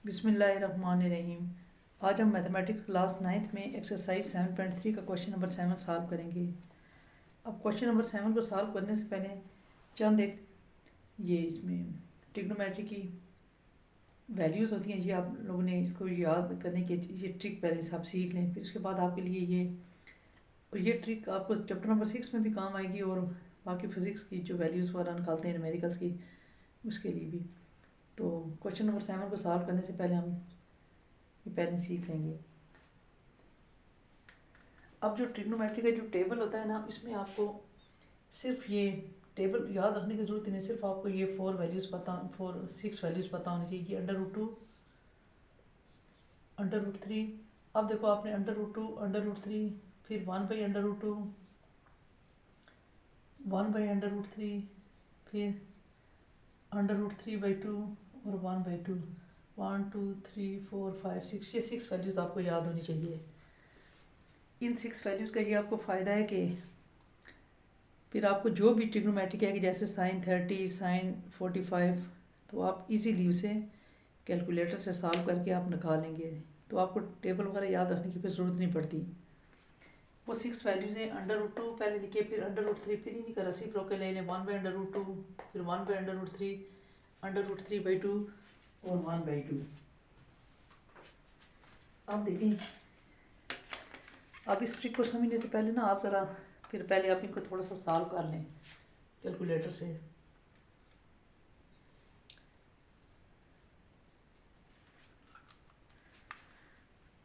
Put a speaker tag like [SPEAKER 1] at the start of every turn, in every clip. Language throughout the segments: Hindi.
[SPEAKER 1] बिस्मिल्लाहिर्रहमानिर्रहीम। आज हम मैथमेटिक्स क्लास 9th में एक्सरसाइज 7.3 का क्वेश्चन नंबर 7 सॉल्व करेंगे। अब क्वेश्चन नंबर 7 को सॉल्व करने से पहले चंद एक ये इसमें ट्रिग्नोमेट्री की वैल्यूज़ होती हैं, ये आप लोगों ने इसको याद करने की ये ट्रिक पहले से आप सीख लें। फिर उसके बाद आपके लिए ये ट्रिक आपको चैप्टर नंबर 6 में भी काम आएगी और बाकी फ़िज़िक्स की जो वैल्यूज़ वगैरह निकालते हैं न्यूमेरिकल्स की, उसके लिए भी। तो क्वेश्चन नंबर 7 को सॉल्व करने से पहले हम ये पहले सीख लेंगे। अब जो ट्रिग्नोमेट्री का जो टेबल होता है ना, इसमें आपको सिर्फ ये टेबल याद रखने की ज़रूरत नहीं, सिर्फ आपको ये 6 वैल्यूज़ पता होनी चाहिए। ये √2, √3। अब देखो आपने √2, √3, फिर 1/√2, 1/√3, फिर √3/2 और 1/2। 1 2 3 4 5 6, ये 6 वैल्यूज़ आपको याद होनी चाहिए। इन 6 वैल्यूज़ का ये आपको फ़ायदा है कि फिर आपको जो भी ट्रिग्नोमेट्रिक है कि जैसे sin 30, sin 45, तो आप इजीली उसे कैलकुलेटर से सॉल्व करके आप निकालेंगे। तो आपको टेबल वगैरह याद रखने की फिर ज़रूरत नहीं पड़ती। वो 6 वैल्यूज़ हैं। √2 पहले लिखिए, फिर √3, फिर इन्हीं का रेसिप्रोकल ले लें 1/√2, फिर 1/√3, √3/2 और 1/2। अब देखें, अब इस ट्रिक को समझने से पहले ना आप ज़रा फिर पहले आप इनको थोड़ा सा सॉल्व कर लें कैलकुलेटर से।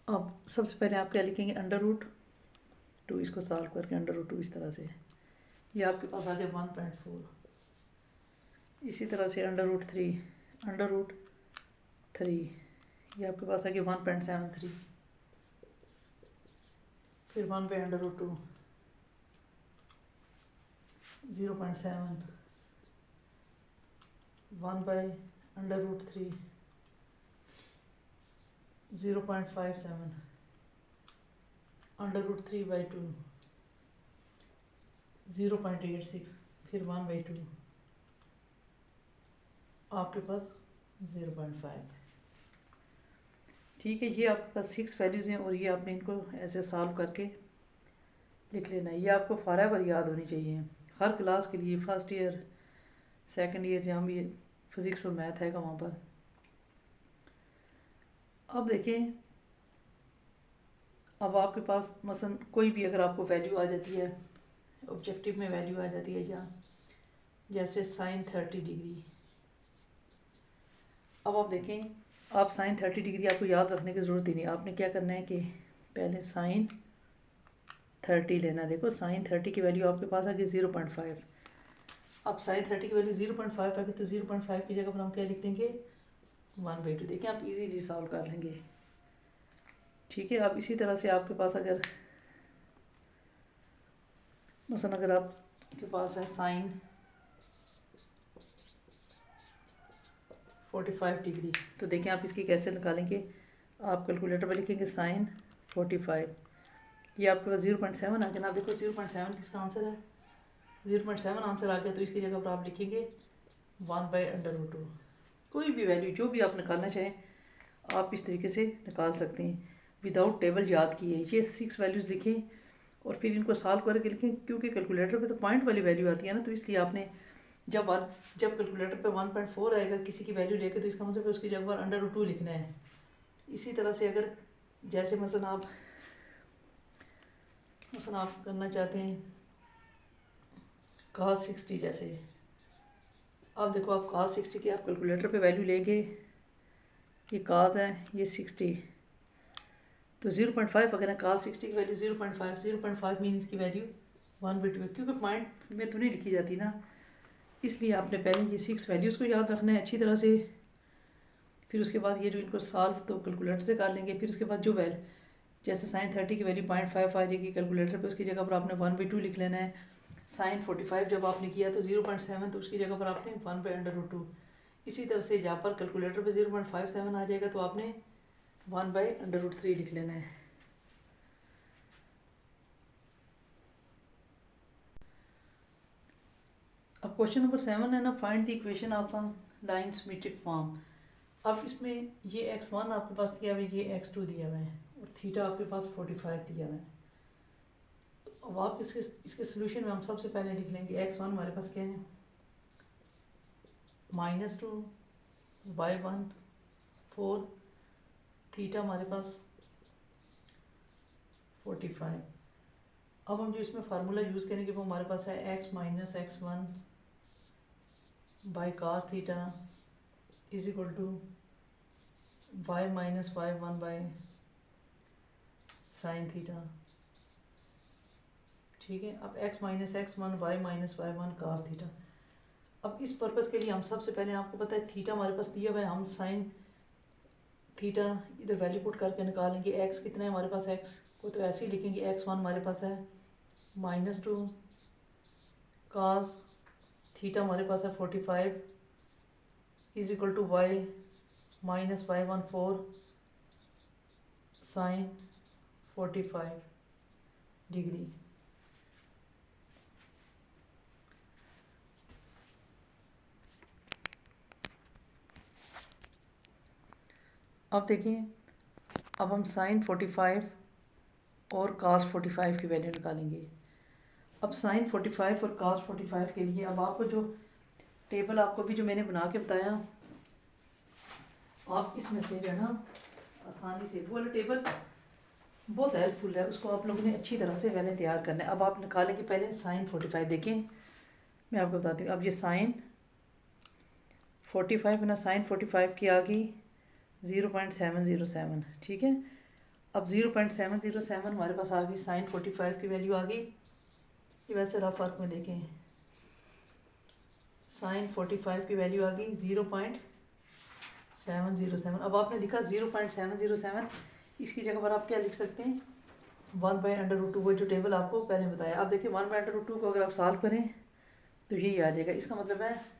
[SPEAKER 1] अब सबसे पहले आप क्या लिखेंगे, √2, इसको सॉल्व करके √2 इस तरह से, ये आपके पास आ गया 1.4। इसी तरह से √3, √3, ये आपके पास आ गया 1.73। फिर 1/√2, 0.7, 1/√3, 0.57, √3/2, 0.86, फिर 1/2, आपके पास 0.5। ठीक है, ये आपके पास 6 वैल्यूज़ हैं और ये आपने इनको ऐसे सॉल्व करके लिख लेना है। ये आपको फॉरएवर याद होनी चाहिए हर क्लास के लिए, फर्स्ट ईयर, सेकंड ईयर, जहाँ भी फिज़िक्स और मैथ है वहाँ पर। अब देखें, अब आपके पास मसलन कोई भी अगर आपको वैल्यू आ जाती है, ऑब्जेक्टिव में वैल्यू आ जाती है यहाँ, जैसे sin 30 डिग्री। अब आप देखें, आप sin 30 डिग्री आपको याद रखने की ज़रूरत ही नहीं। आपने क्या करना है कि पहले sin 30 लेना। देखो sin 30 की वैल्यू आपके पास आ गई 0.5। अब sin 30 की वैल्यू 0.5 आ गई, तो 0.5 की जगह पर हम क्या लिख देंगे, 1/2। देखिए आप इजीली सॉल्व कर लेंगे। ठीक है, अब इसी तरह से आपके पास अगर मसलन अगर आपके पास है sin 45 डिग्री, तो देखें आप इसकी कैसे निकालेंगे। आप कैलकुलेटर पर लिखेंगे sin 45, ये आपके पास 0.7 आ गया ना। आप देखो 0.7 किसका आंसर है, 0.7 आंसर आ गया, तो इसकी जगह पर आप लिखेंगे 1/√2। कोई भी वैल्यू जो भी आप निकालना चाहें आप इस तरीके से निकाल सकते हैं विदाउट टेबल याद किए। ये 6 वैल्यूज़ लिखें और फिर इनको सॉल्व करके लिखें, क्योंकि कैलकुलेटर पे तो पॉइंट वाली वैल्यू आती है ना, तो इसलिए आपने जब कैलकुलेटर पे 1.4 आएगा किसी की वैल्यू लेके, तो इसका मतलब उसकी जगह पर √2 लिखना है। इसी तरह से अगर जैसे मसलन आप करना चाहते हैं cos 60, जैसे अब देखो आप cos 60 की आप कैलकुलेटर पे वैल्यू लेंगे, ये cos है, ये 60, तो 0.5 अगर है cos 60 की वैल्यू 0.5 मीन इसकी वैल्यू 1/2 है, क्योंकि पॉइंट में तो नहीं लिखी जाती ना, इसलिए आपने पहले ये 6 वैल्यूज़ को याद रखना है अच्छी तरह से। फिर उसके बाद ये जो इनको सॉल्व तो कैलकुलेटर से कर लेंगे। फिर उसके बाद जो जैसे sin 30 की वैल्यू 0.5 आ जाएगी कैलकुलेटर पे, उसकी जगह पर आपने 1/2 लिख लेना है। sin 45 जब आपने किया तो 0.7, तो उसकी जगह पर आपने 1/√2। इसी तरह से जहाँ पर कैलकुलेटर पे 0.57 आ जाएगा तो आपने 1/√3 लिख लेना है। अब क्वेश्चन नंबर 7 है ना, find the equation of a line symmetric form. अब इसमें ये x1 आपके पास दिया हुआ है, ये x2 दिया हुआ है और थीटा आपके पास 45 दिया हुआ है। तो अब आप इसके सोल्यूशन में हम सबसे पहले लिख लेंगे x1 हमारे पास क्या है, -2 y1 4 थीटा हमारे पास 45। अब हम जो इसमें फार्मूला यूज़ करेंगे वो हमारे पास है x minus x1 by cos theta is equal to y minus y1 by sine theta. ठीक है, अब x minus x1 y minus y1 cos theta. अब इस पर्पज़ के लिए हम सबसे पहले, आपको पता है थीटा हमारे पास दिया हुआ है, हम साइन थीटा इधर वैल्यू पुट करके निकालेंगे। x कितना है हमारे पास, x को तो ऐसे ही लिखेंगे, x1 हमारे पास है -2 cos थीटा हमारे पास है 45 is equal to y minus y1 4 sine 45 degree. अब देखिए, अब हम साइन 45 और cos 45 की वैल्यू निकालेंगे। अब साइन 45 और cos 45 के लिए अब आपको जो टेबल आपको भी जो मैंने बना के बताया, आप इसमें से जो है ना आसानी से, वो वाला टेबल बहुत हेल्पफुल है, उसको आप लोगों ने अच्छी तरह से पहले तैयार करना है। अब आप निकालेंगे पहले साइन 45। देखें, मैं आपको बताती हूँ। अब ये साइन 45 ना, साइन 45 की आ गई 0.707। ठीक है, अब 0.707 हमारे पास आ गई, साइन 45 की वैल्यू आ गई। ये वैसे रफ वर्क में देखें, साइन 45 की वैल्यू आ गई 0.707। अब आपने लिखा 0.707, इसकी जगह पर आप क्या लिख सकते हैं, 1/√2, वो जो टेबल आपको पहले बताया। अब देखिए 1/√2 को अगर आप सॉल्व करें तो यही आ जाएगा। इसका मतलब है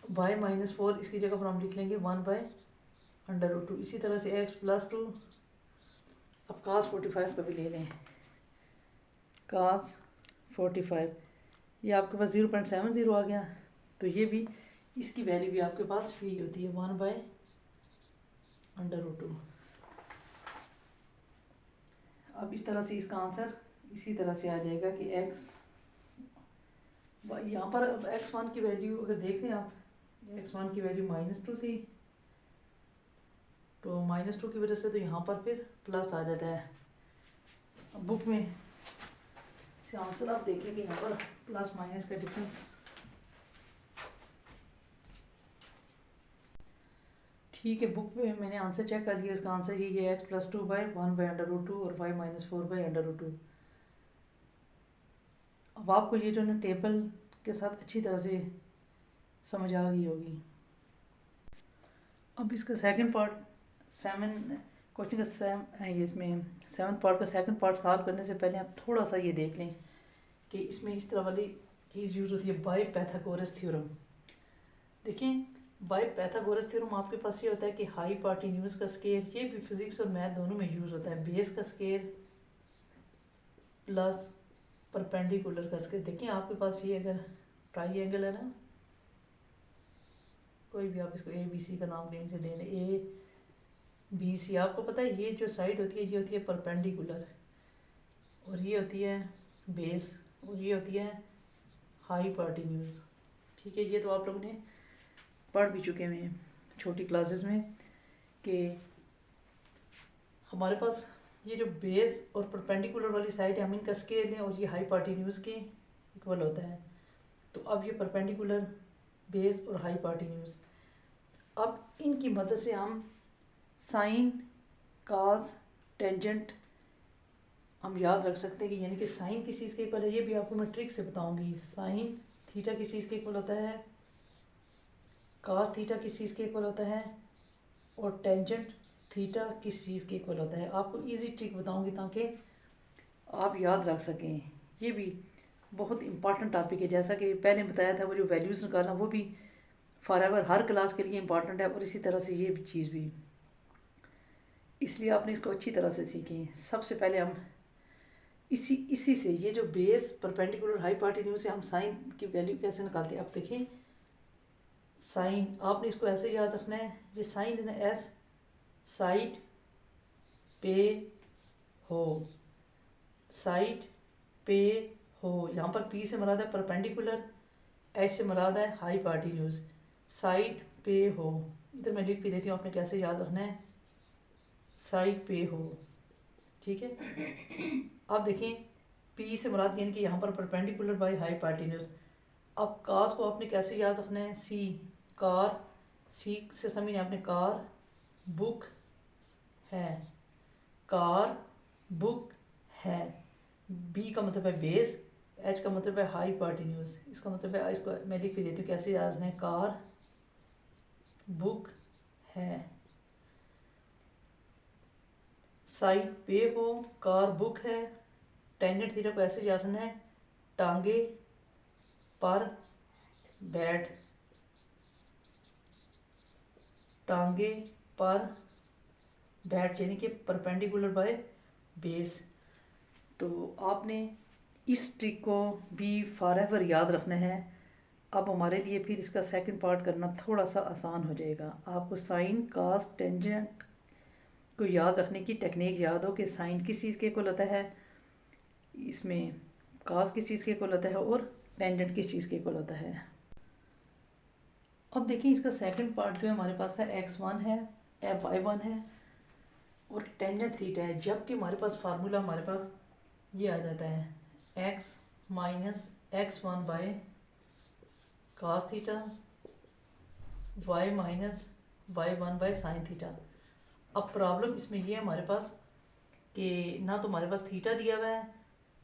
[SPEAKER 1] y माइनस 4, इसकी जगह पर हम लिख लेंगे 1/√2। इसी तरह से x प्लस 2। अब cos 45 का भी ले लें, cos 45, ये आपके पास 0.70 आ गया। तो ये भी, इसकी वैल्यू भी आपके पास यही होती है 1/√2। अब इस तरह से इसका आंसर इसी तरह से आ जाएगा कि x, यहाँ पर अब x1 की वैल्यू अगर देख लें आप, x1 की वैल्यू -2 थी, तो -2 की वजह से तो यहाँ पर फिर प्लस आ जाता है। अब बुक में से आंसर आप देखेंगे यहाँ पर प्लस माइनस का डिफरेंस। ठीक है, बुक में मैंने आंसर चेक कर लिया, इसका आंसर ये है x प्लस 2 बाई 1/√2 और y माइनस 4/√2। अब आपको ये जो ना टेबल के साथ अच्छी तरह से समझ आ गई होगी। अब इसका सेकंड पार्ट, 7 क्वेश्चन का इसमें 7th पार्ट का सेकंड पार्ट सॉल्व करने से पहले आप थोड़ा सा ये देख लें कि इसमें इस तरह वाली चीज़ यूज़ होती है, बाय पाइथागोरस थ्योरम। देखिए, बाय पाइथागोरस थ्योरम आपके पास ये होता है कि हाइपोटेन्यूज का स्केयर, ये भी फिजिक्स और मैथ दोनों में यूज़ होता है, बेस का स्केयर प्लस परपेंडिकुलर का स्केयर। देखिए आपके पास ये अगर ट्राइंगल है ना, कोई भी आप इसको ABC का नाम लेने से दे दें, ABC, आपको पता है ये जो साइड होती है ये होती है परपेंडिकुलर, और ये होती है बेस, और ये होती है हाइपोटेन्यूज। ठीक है, ये तो आप लोगों ने पढ़ भी चुके हैं छोटी क्लासेस में कि हमारे पास ये जो बेस और परपेंडिकुलर वाली साइड है, हम इनका स्केल लें और ये हाइपोटेन्यूज के इक्वल होता है। तो अब ये परपेंडिकुलर, बेस और हाइपोटेन्यूज, अब इनकी मदद से हम साइन, कॉस, टेंजेंट हम याद रख सकते हैं कि यानी कि साइन किस चीज़ के इक्वल है, ये भी आपको मैं ट्रिक से बताऊंगी। साइन थीटा किस चीज़ के इक्वल होता है, कॉस थीटा किस चीज़ के इक्वल होता है, और टेंजेंट थीटा किस चीज़ के इक्वल होता है। आपको इजी ट्रिक बताऊंगी ताकि आप याद रख सकें। ये भी बहुत इंपॉर्टेंट टॉपिक है, जैसा कि पहले बताया था, वो जो वैल्यूज़ निकालना वो भी फॉरएवर हर क्लास के लिए इंपॉर्टेंट है, और इसी तरह से ये चीज़ भी, इसलिए आपने इसको अच्छी तरह से सीखें। सबसे पहले हम इसी से, ये जो बेस परपेंडिकुलर हाइपोटेन्यूज से हम साइन की वैल्यू कैसे निकालते हैं। अब देखिए, साइन आपने इसको ऐसे याद रखना है, ये साइन है ना एस, साइड पे हो, साइड पे हो। यहाँ पर पी से मुराद है परपेंडिकुलर, एच से मुराद है हाइपोटेन्यूज। साइड पे हो, इधर मैं लिख भी देती हूँ, आपने कैसे याद रखना है, साइड पे हो, ठीक है। अब देखें पी से मुराद यानी कि यहाँ पर परपेंडिकुलर बाय हाइपोटेन्यूज। अब कास को आपने कैसे याद रखना है, सी कार, सी से समझिए आपने कार बुक है, कार बुक है। बी का मतलब है बेस, एच का मतलब है हाइपोटेन्यूज। इसका मतलब है, इसको मैं लिख भी देती हूँ कैसे याद रखना है, कार बुक है, साइड पे हो, कार बुक है। टेंजेंट थीटा को ऐसे याद रखना है, टांगे पर बैठ, टांगे पर बैठ यानी कि परपेंडिकुलर बाय बेस। तो आपने इस ट्रिक को भी फॉरएवर याद रखना है। अब हमारे लिए फिर इसका सेकंड पार्ट करना थोड़ा सा आसान हो जाएगा। आपको साइन कास टेंजेंट को याद रखने की टेक्निक याद हो कि साइन किस चीज़ के इक्वल होता है, इसमें कास किस चीज़ के इक्वल होता है और टेंजेंट किस चीज़ के इक्वल होता है। अब देखिए इसका सेकंड पार्ट जो है हमारे पास है x1 है, y1 है और टेंजेंट थीटा है। जबकि हमारे पास फार्मूला हमारे पास ये आ जाता है x minus x1 by cos theta, y minus y1 by sine theta. अब प्रॉब्लम इसमें ये है हमारे पास कि ना तो हमारे पास थीटा दिया हुआ है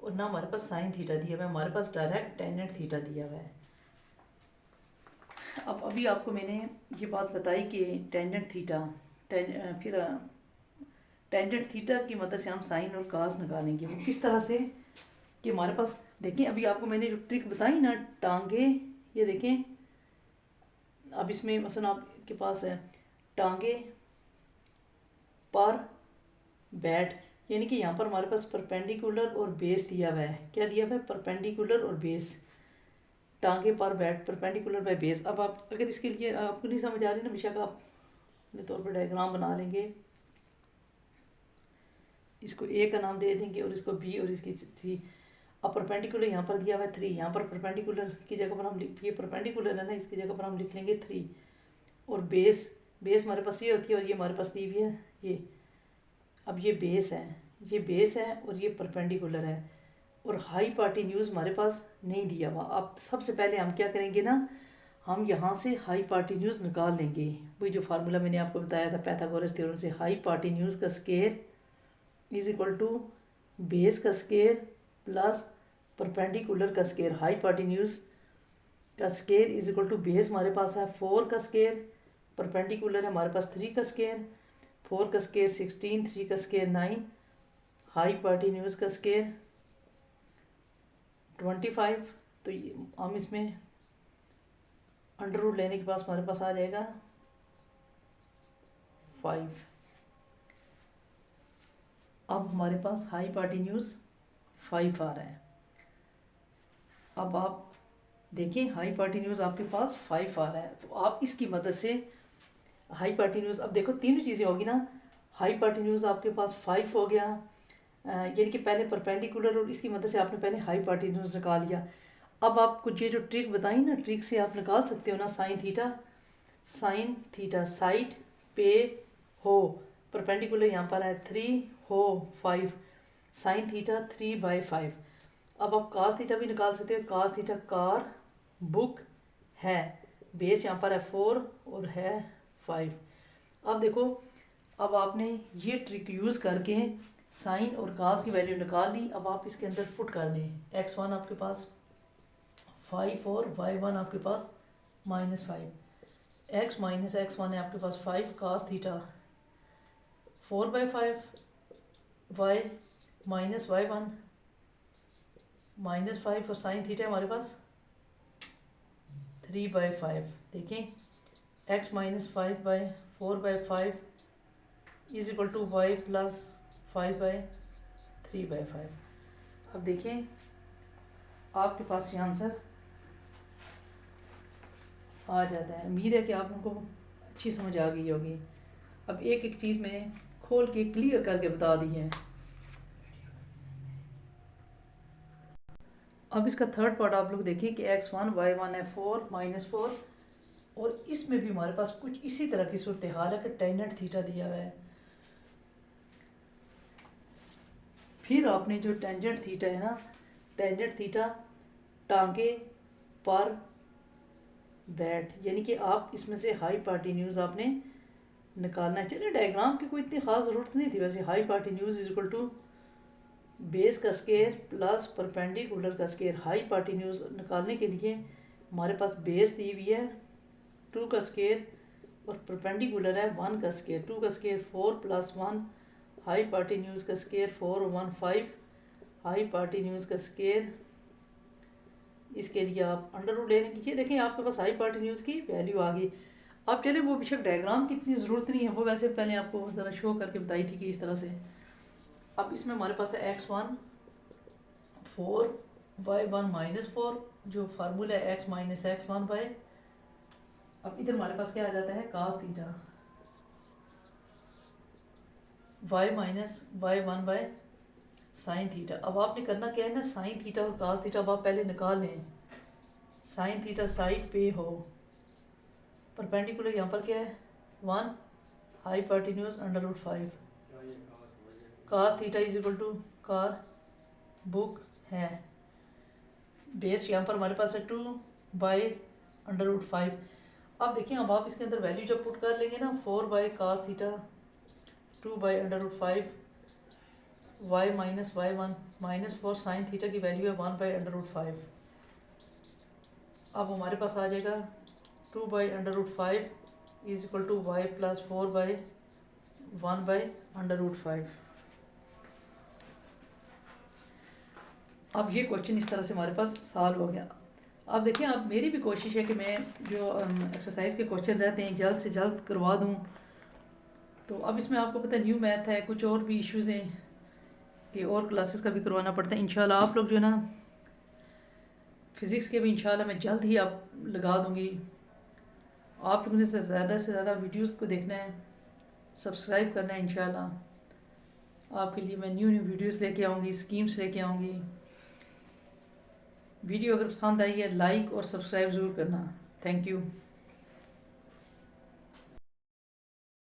[SPEAKER 1] और ना हमारे पास साइन थीटा दिया हुआ है, हमारे पास डायरेक्ट टेंजेंट थीटा दिया हुआ है। अब अभी आपको मैंने ये बात बताई कि टेंजेंट थीटा फिर टेंजेंट थीटा की मदद से हम साइन और कास निकालेंगे। वो किस तरह से कि हमारे पास देखें, अभी आपको मैंने जो ट्रिक बताई ना, टांगे, ये देखें अब इसमें मसलन आपके पास है टांगे पर बैठ, यानी कि यहाँ पर हमारे पास परपेंडिकुलर और बेस दिया हुआ है। क्या दिया हुआ है, परपेंडिकुलर और बेस। टांगे पर बैठ परपेंडिकुलर बाय बेस। अब आप अगर इसके लिए आपको नहीं समझ आ रही ना, बेशक आप अपने तौर पर डायग्राम बना लेंगे, इसको ए का नाम दे देंगे और इसको बी और इसकी सी। अब परपेंडिकुलर यहाँ पर दिया हुआ है 3, यहाँ पर परपेंडिकुलर की जगह पर हम ये परपेंडिकुलर है ना, इसकी जगह पर हम लिख लेंगे 3। और बेस, बेस हमारे पास ये होती है और ये हमारे पास दी हुई है ये। अब ये बेस है, ये बेस है और ये परपेंडिकुलर है और हाइपोटेन्यूज हमारे पास नहीं दिया हुआ। अब सबसे पहले हम क्या करेंगे ना, हम यहाँ से हाइपोटेन्यूज निकाल लेंगे। वही जो फार्मूला मैंने आपको बताया था पाइथागोरस थ्योरम से, हाइपोटेन्यूज का square is equal to base का स्क्वायर प्लस परपेंडिकुलर का स्क्वायर। हाइपोटेन्यूज का square is equal to base हमारे पास है 4 का स्क्वायर, परपेंडिकुलर है हमारे पास 3 का स्क्वायर, 4 का स्क्वायर 16, 3 का स्क्वायर 9, हाइपोटेन्यूज का स्क्वायर 25। तो हम इसमें अंडर रूट लेने के पास हमारे पास आ जाएगा 5। अब हमारे पास हाइपोटेन्यूज 5 आ रहा है। अब आप देखिए हाइपोटेन्यूज आपके पास 5 आ रहा है, तो आप इसकी मदद से हाइपोटेन्यूज, अब देखो तीनों चीज़ें होगी ना, हाइपोटेन्यूज आपके पास 5 हो गया, यानी कि पहले परपेंडिकुलर और इसकी मदद से आपने पहले हाइपोटेन्यूज निकाल लिया। अब आपको ये जो ट्रिक बताई ना, ट्रिक से आप निकाल सकते हो ना sine theta, sine theta side पे हो, परपेंडिकुलर यहाँ पर है 3 हो 5, साइन थीटा 3/5। अब आप कास थीटा भी निकाल सकते हो, कास थीटा कार बुक है, बेस यहाँ पर है 4 और है 5। अब देखो, अब आपने ये ट्रिक यूज़ करके साइन और कास की वैल्यू निकाल ली। अब आप इसके अंदर पुट कर दें, x1 आपके पास 5 और y1 आपके पास -5, x माइनस x1 है आपके पास 5 cos theta 4/5, y minus y1 -5 और साइन थीटा हमारे पास 3/5। देखें x minus 5/4/5 is equal to y plus 5/3/5। अब देखें आपके पास ये आंसर आ जाता है। उम्मीद है कि आप लोगों को अच्छी समझ आ गई होगी। अब एक एक चीज़ मैंने खोल के क्लियर करके बता दी है। अब इसका थर्ड पार्ट आप लोग देखिए कि x1 y1 है 4 -4, और इसमें भी हमारे पास कुछ इसी तरह की सूरत हाल है कि टेंजेंट थीटा दिया हुआ है। फिर आपने जो टेंजेंट थीटा है ना, टेंजेंट थीटा टांगे पर बैठ, यानी कि आप इसमें से हाइपोटेन्यूज आपने निकालना है। चलिए डायग्राम की कोई इतनी ख़ास ज़रूरत नहीं थी वैसे। Hypotenuse is equal to base का स्केयर प्लस परपेंडिकुलर का स्केयर। हाइपोटेन्यूज निकालने के लिए हमारे पास बेस दी हुई है 2 का स्केयर और परपेंडिकुलर है 1 का स्केयर। 2 का स्केयर 4 + 1, हाइपोटेन्यूज का स्केयर 4 और 1 5, हाइपोटेन्यूज का स्केयर, इसके लिए आप अंडर रूट ले लेंगे। ये देखें आपके पास हाइपोटेन्यूज की वैल्यू आ गई। अब चले वो बेशक डायग्राम की इतनी ज़रूरत नहीं है, वो वैसे पहले आपको ज़रा शो करके बताई थी कि इस तरह से। अब इसमें हमारे पास है x1 4 y1 -4, जो फार्मूला है x - x1 बाय। अब इधर हमारे पास क्या आ जाता है cos theta y - y1 by sine theta. अब आपने करना क्या है ना, साइन थीटा और cos थीटा अब आप पहले निकाल लें। साइन थीटा साइड पे हो, परपेंडिकुलर यहाँ पर क्या है 1, hypotenuse √5, cos theta is equal to कार बुक है, बेस यहाँ पर हमारे पास है 2 बाई √5। अब देखिए अब आप इसके अंदर वैल्यू जब पुट कर लेंगे ना, 4 by cos theta 2 by √5 y - y1 -4 sine theta की वैल्यू है 1 बाई √5। अब हमारे पास आ जाएगा 2 by √5 is equal to y + 4 by 1 by √5। अब ये क्वेश्चन इस तरह से हमारे पास सॉल्व हो गया। अब देखिए अब मेरी भी कोशिश है कि मैं जो एक्सरसाइज के क्वेश्चन रहते हैं जल्द से जल्द करवा दूं। तो अब इसमें आपको पता है न्यू मैथ है, कुछ और भी इश्यूज़ हैं कि और क्लासेस का भी करवाना पड़ता है। इंशाल्लाह आप लोग जो है ना फ़िज़िक्स के भी इंशाल्लाह मैं जल्द ही आप लगा दूँगी। आप लोगों ने से ज़्यादा वीडियोज़ को देखना है, सब्सक्राइब करना है। इंशाल्लाह आपके लिए मैं न्यू वीडियोज़ लेके आऊँगी, स्कीम्स लेके आऊँगी। वीडियो अगर पसंद आई है लाइक और सब्सक्राइब ज़रूर करना। Thank you.